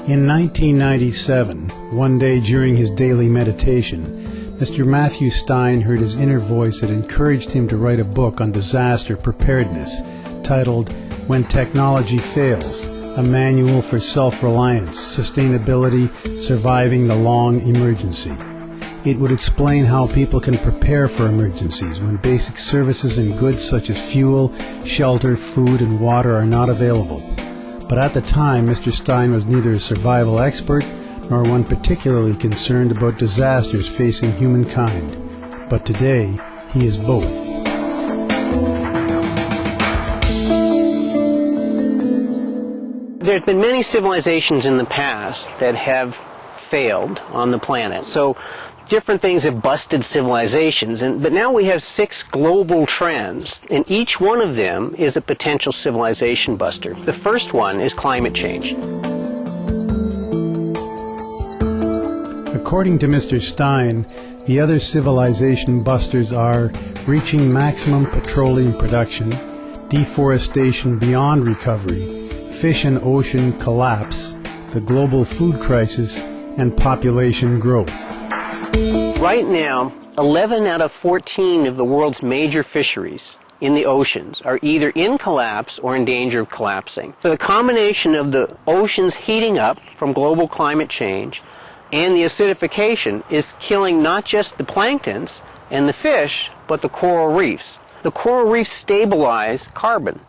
In 1997, one day during his daily meditation, Mr. Mathew Stein heard his inner voice that encouraged him to write a book on disaster preparedness titled When Technology Fails, a Manual for Self-Reliance, Sustainability, Surviving the Long Emergency. It would explain how people can prepare for emergencies when basic services and goods such as fuel, shelter, food, and water are not available. But at the time, Mr. Stein was neither a survival expert nor one particularly concerned about disasters facing humankind. But today, he is both. There's been many civilizations in the past that have failed on the planet. So different things have busted civilizations, but now we have 6 global trends, and each one of them is a potential civilization buster. The first one is climate change. According to Mr. Stein, the other civilization busters are reaching maximum petroleum production, deforestation beyond recovery, fish and ocean collapse, the global food crisis, and population growth. Right now, 11 out of 14 of the world's major fisheries in the oceans are either in collapse or in danger of collapsing. So the combination of the oceans heating up from global climate change and the acidification is killing not just the planktons and the fish, but the coral reefs. The coral reefs stabilize carbon.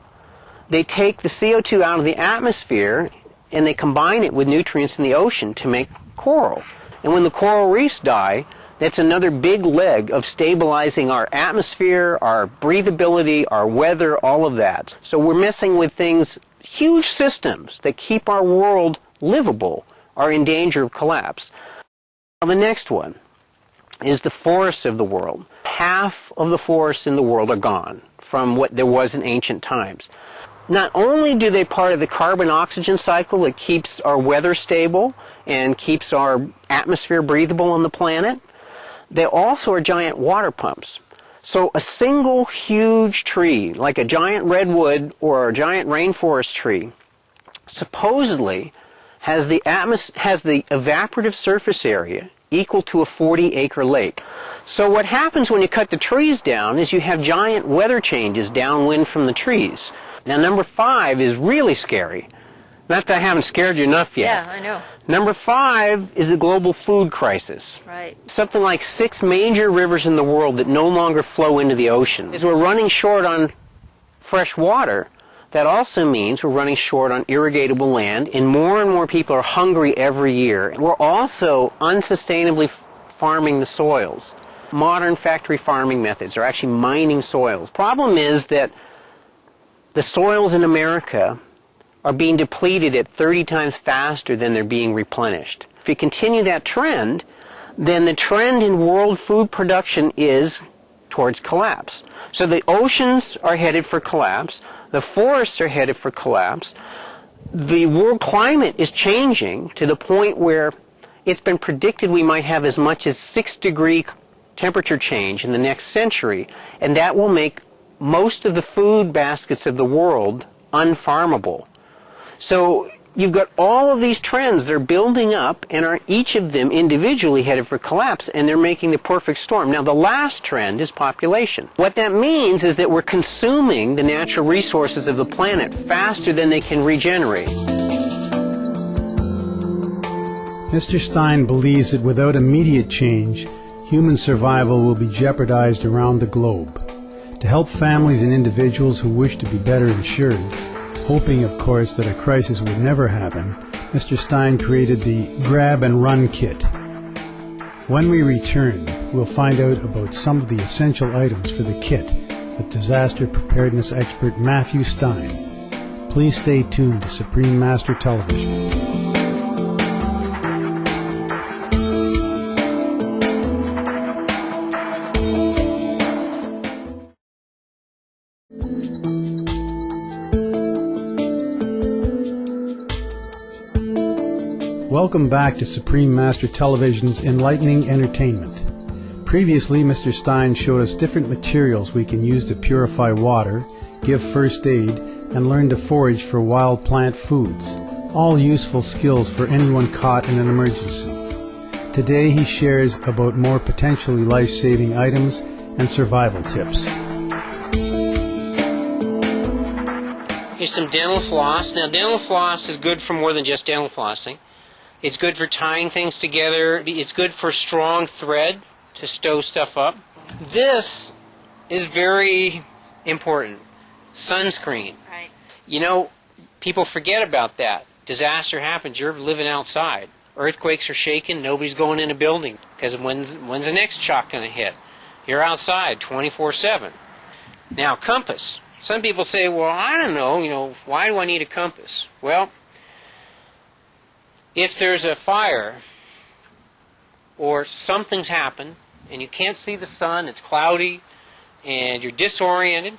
They take the CO2 out of the atmosphere and they combine it with nutrients in the ocean to make coral. And when the coral reefs die, that's another big leg of stabilizing our atmosphere, our breathability, our weather, all of that. So we're messing with things, huge systems that keep our world livable are in danger of collapse. Now, the next one is the forests of the world. Half of the forests in the world are gone from what there was in ancient times. Not only do they part of the carbon-oxygen cycle that keeps our weather stable and keeps our atmosphere breathable on the planet, they also are giant water pumps. So a single huge tree, like a giant redwood or a giant rainforest tree, supposedly has the evaporative surface area equal to a 40-acre lake. So what happens when you cut the trees down is you have giant weather changes downwind from the trees. Now, number 5 is really scary. Not that I haven't scared you enough yet. Yeah, I know. Number 5 is the global food crisis. Right. Something like 6 major rivers in the world that no longer flow into the ocean. As we're running short on fresh water, that also means we're running short on irrigatable land, and more people are hungry every year. We're also unsustainably farming the soils. Modern factory farming methods are actually mining soils. Problem is that the soils in America are being depleted at 30 times faster than they're being replenished. If you continue that trend, then the trend in world food production is towards collapse. So the oceans are headed for collapse, the forests are headed for collapse, the world climate is changing to the point where it's been predicted we might have as much as 6-degree temperature change in the next century, and that will make most of the food baskets of the world unfarmable. So you've got all of these trends, they're building up, and are each of them individually headed for collapse, and they're making the perfect storm. Now, the last trend is population. What that means is that we're consuming the natural resources of the planet faster than they can regenerate. Mr. Stein believes that without immediate change, human survival will be jeopardized around the globe. To help families and individuals who wish to be better insured, hoping, of course, that a crisis would never happen, Mr. Stein created the Grab and Run Kit. When we return, we'll find out about some of the essential items for the kit with disaster preparedness expert Mathew Stein. Please stay tuned to Supreme Master Television. Welcome back to Supreme Master Television's Enlightening Entertainment. Previously, Mr. Stein showed us different materials we can use to purify water, give first aid, and learn to forage for wild plant foods, all useful skills for anyone caught in an emergency. Today he shares about more potentially life-saving items and survival tips. Here's some dental floss. Now, dental floss is good for more than just dental flossing. It's good for tying things together. It's good for strong thread to stow stuff up. This is very important. Sunscreen. Right. You know, people forget about that. Disaster happens, you're living outside. Earthquakes are shaking, nobody's going in a building because when's the next shock going to hit? You're outside 24/7. Now, compass. Some people say, well, I don't know, why do I need a compass? Well, if there's a fire or something's happened and you can't see the sun, it's cloudy, and you're disoriented,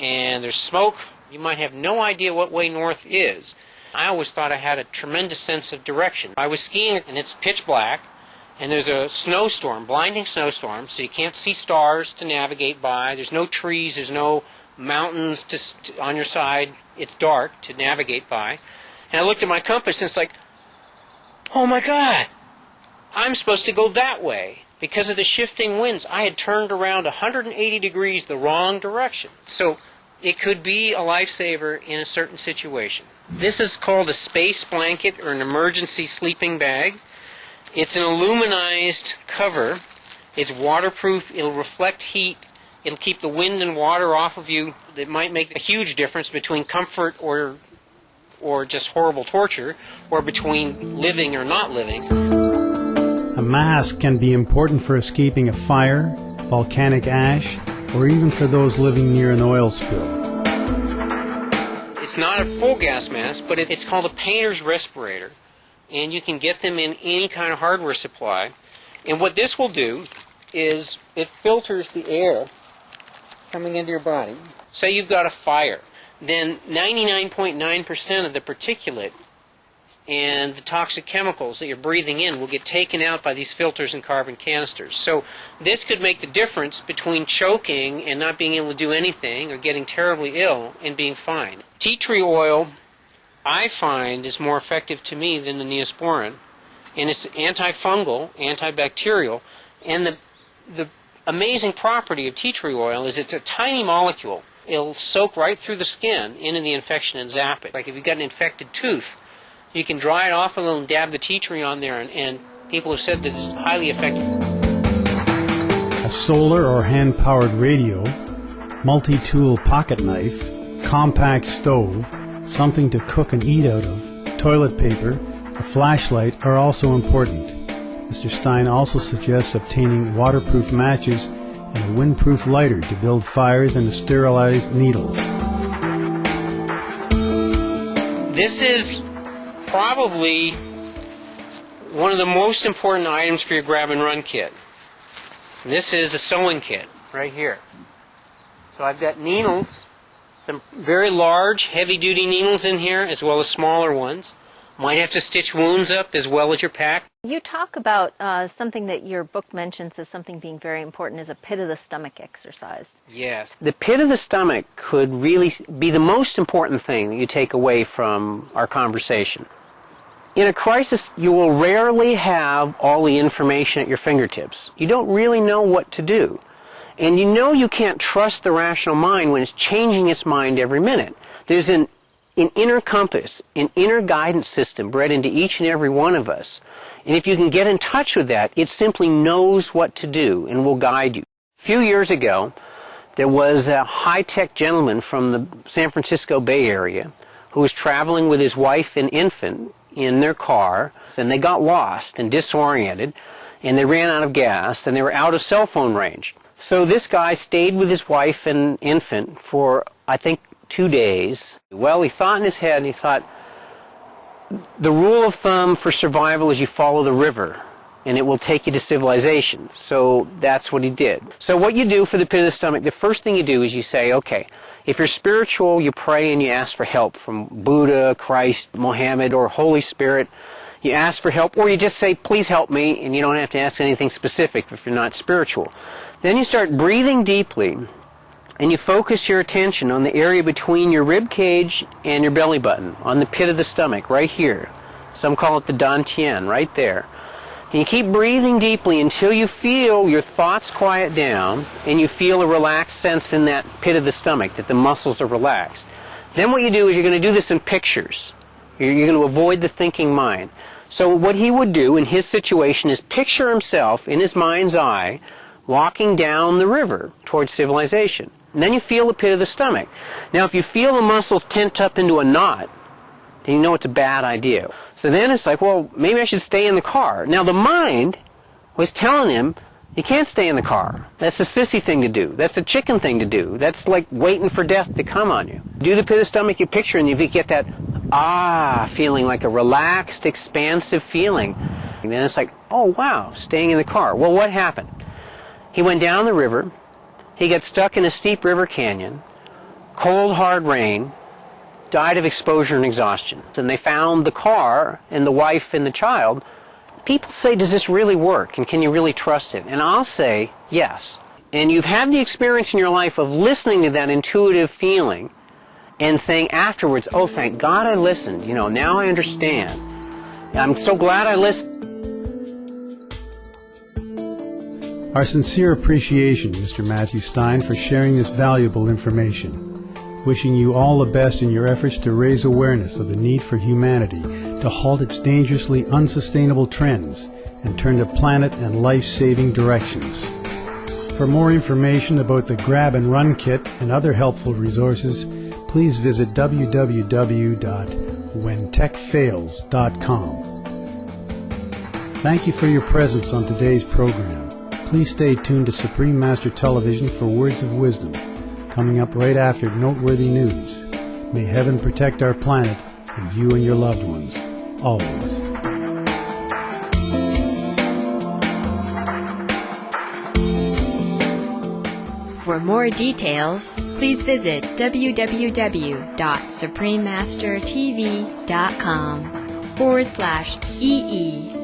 and there's smoke, you might have no idea what way north is. I always thought I had a tremendous sense of direction. I was skiing and it's pitch black, and there's a snowstorm, blinding snowstorm, so you can't see stars to navigate by. There's no trees, there's no mountains on your side. It's dark to navigate by. And I looked at my compass and it's like, oh my God, I'm supposed to go that way. Because of the shifting winds, I had turned around 180 degrees the wrong direction. So it could be a lifesaver in a certain situation. This is called a space blanket or an emergency sleeping bag. It's an aluminized cover. It's waterproof. It'll reflect heat. It'll keep the wind and water off of you. It might make a huge difference between comfort or just horrible torture, or between living or not living. A mask can be important for escaping a fire, volcanic ash, or even for those living near an oil spill. It's not a full gas mask, but it's called a painter's respirator, and you can get them in any kind of hardware supply. And what this will do is it filters the air coming into your body. Say you've got a fire, then 99.9% of the particulate and the toxic chemicals that you're breathing in will get taken out by these filters and carbon canisters. So this could make the difference between choking and not being able to do anything, or getting terribly ill and being fine. Tea tree oil, I find, is more effective to me than the Neosporin, and it's antifungal, antibacterial, and the amazing property of tea tree oil is it's a tiny molecule. It'll soak right through the skin into the infection and zap it. Like if you've got an infected tooth, you can dry it off a little and dab the tea tree on there, and people have said that it's highly effective. A solar or hand-powered radio, multi-tool pocket knife, compact stove, something to cook and eat out of, toilet paper, a flashlight are also important. Mr. Stein also suggests obtaining waterproof matches and a windproof lighter to build fires and to sterilize needles. This is probably one of the most important items for your grab and run kit. This is a sewing kit right here. So I've got needles, some very large heavy duty needles in here, as well as smaller ones. Might have to stitch wounds up as well as your pack. You talk about something that your book mentions as something being very important is a pit of the stomach exercise. Yes. The pit of the stomach could really be the most important thing that you take away from our conversation. In a crisis, you will rarely have all the information at your fingertips. You don't really know what to do. And you know you can't trust the rational mind when it's changing its mind every minute. There's an inner compass, an inner guidance system bred into each and every one of us. And if you can get in touch with that, it simply knows what to do and will guide you. A few years ago, there was a high-tech gentleman from the San Francisco Bay Area who was traveling with his wife and infant in their car, and they got lost and disoriented, and they ran out of gas, and they were out of cell phone range. So this guy stayed with his wife and infant for, I think, 2 days. Well, he thought in his head, and he thought, the rule of thumb for survival is you follow the river, and it will take you to civilization. So that's what he did. So what you do for the pit of the stomach, the first thing you do is you say, okay, if you're spiritual, you pray and you ask for help from Buddha, Christ, Mohammed, or Holy Spirit. You ask for help, or you just say, please help me, and you don't have to ask anything specific if you're not spiritual. Then you start breathing deeply and you focus your attention on the area between your rib cage and your belly button, on the pit of the stomach, right here. Some call it the dantian, right there. And you keep breathing deeply until you feel your thoughts quiet down and you feel a relaxed sense in that pit of the stomach, that the muscles are relaxed. Then what you do is you're going to do this in pictures. You're going to avoid the thinking mind. So what he would do in his situation is picture himself in his mind's eye walking down the river towards civilization. And then you feel the pit of the stomach. Now if you feel the muscles tense up into a knot, then you know it's a bad idea. So then it's like, well, maybe I should stay in the car. Now the mind was telling him, you can't stay in the car. That's the sissy thing to do. That's the chicken thing to do. That's like waiting for death to come on you. Do the pit of the stomach, you picture, and you get that feeling, like a relaxed, expansive feeling. And then it's like, oh wow, staying in the car. Well, what happened? He went down the river. He got stuck in a steep river canyon. Cold, hard rain. Died of exposure and exhaustion. And they found the car and the wife and the child. People say, does this really work? And can you really trust it? And I'll say, yes. And you've had the experience in your life of listening to that intuitive feeling and saying afterwards, oh, thank God I listened. You know, now I understand. I'm so glad I listened. Our sincere appreciation, Mr. Mathew Stein, for sharing this valuable information. Wishing you all the best in your efforts to raise awareness of the need for humanity to halt its dangerously unsustainable trends and turn to planet and life-saving directions. For more information about the Grab and Run Kit and other helpful resources, please visit www.whentechfails.com. Thank you for your presence on today's program. Please stay tuned to Supreme Master Television for words of wisdom, coming up right after noteworthy news. May heaven protect our planet and you and your loved ones, always. For more details, please visit www.suprememastertv.com/EE